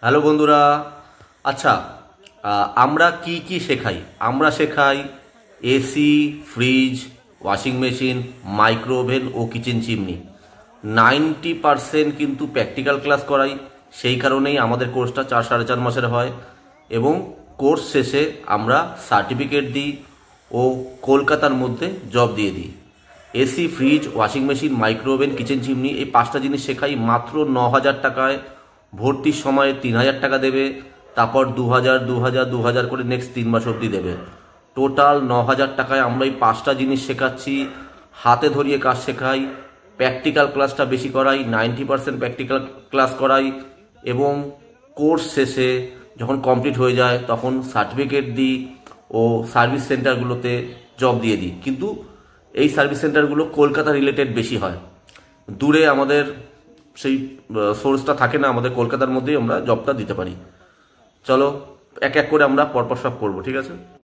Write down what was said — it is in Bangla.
হ্যালো বন্ধুরা। আচ্ছা, আমরা কি কি শেখাই? আমরা শেখাই AC, fridge, washing machine, microwave oven ও কিচেন চিমনি। 90% কিন্তু প্র্যাকটিক্যাল ক্লাস করাই। সেই কারণেই আমাদের কোর্সটা 4-4.5 মাসের হয় এবং কোর্স শেষে আমরা সার্টিফিকেট দিই ও কলকাতার মধ্যে জব দিয়ে দিই। AC, fridge, washing machine, micro oven, kitchen chimney এই 5টা জিনিস শেখাই মাত্র 9,000 টাকায়। ভর্তির সময় 3,000 টাকা দেবে, তারপর 2,000 2,000 2,000 করে নেক্সট 3 মাস অবধি দেবে। টোটাল 9,000 টাকায় আমরা এই 5টা জিনিস শেখাচ্ছি। হাতে ধরিয়ে কাজ শেখাই, প্র্যাকটিক্যাল ক্লাসটা বেশি করাই, 90% প্র্যাকটিক্যাল ক্লাস করাই এবং কোর্স শেষে যখন কমপ্লিট হয়ে যায় তখন সার্টিফিকেট দিই ও সার্ভিস সেন্টারগুলোতে জব দিয়ে দিই। কিন্তু এই সার্ভিস সেন্টারগুলো কলকাতা রিলেটেড বেশি হয়, দূরে আমাদের সেই সোর্সটা থাকে না। আমাদের কলকাতার মধ্যেই আমরা জবটা দিতে পারি। চলো এক এক করে আমরা পরপর সব করবো, ঠিক আছে?